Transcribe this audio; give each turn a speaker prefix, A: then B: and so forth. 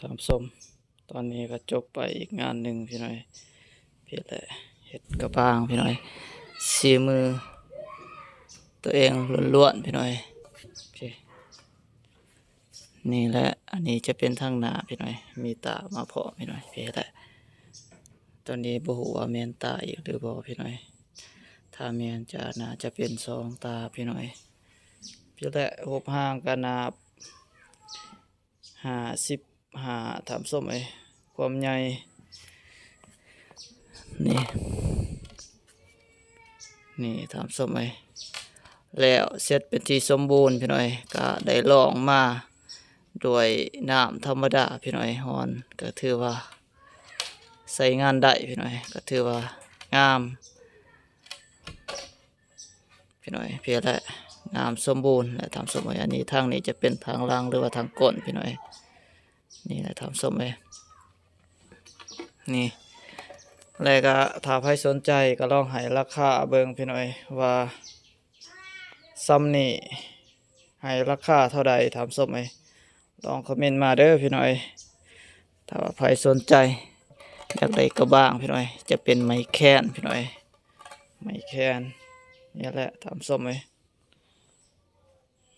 A: ทำส้มตอนนี้ก็จบไปอีกงานหนึ่งพี่น้อยพี่แหละเห็ดกระบางพี่น้อยสีมือตัวเองล้วนๆพี่น้อยพี่นี่แหละอันนี้จะเป็นทางหน้าพี่น้อยมีตามาเพาะพี่น้อยพี่แหละตอนนี้บ่ฮู้ว่าแม่นตาอีกหรือบ่พี่น้อยถ้าแม่นจะน่าจะเป็นสองตาพี่น้อยพี่แหละหบห่างกันนา55ทำส้มความใหญ่นี่ทำส้มแล้วเสร็จเป็นที่สมบูรณ์พี่น้อยก็ได้ลองมาด้วยน้ำธรรมดาพี่น้อยฮอนก็ถือว่าใส่งานได้พี่น้อยก็ถือว่างามพี่น้อยเพียงและงามสมบูรณ์และทำส้มอันนี้ทางนี้จะเป็นทางล่างหรือว่าทางก้นพี่น้อยนี่แหละทำส้มนี่แล้วก็ถ้าใครสนใจก็ลองให้ราคาเบิ่งพี่น้อยว่าซ้ำนี่ให้ราคาเท่าใดถามส้มลองคอมเมนต์มาเด้อพี่น้อยถ้าว่าใครสนใจอยากได้กระบางพี่น้อยจะเป็นไม้แคนพี่น้อยไม้แคนนี่แหละถามส้ม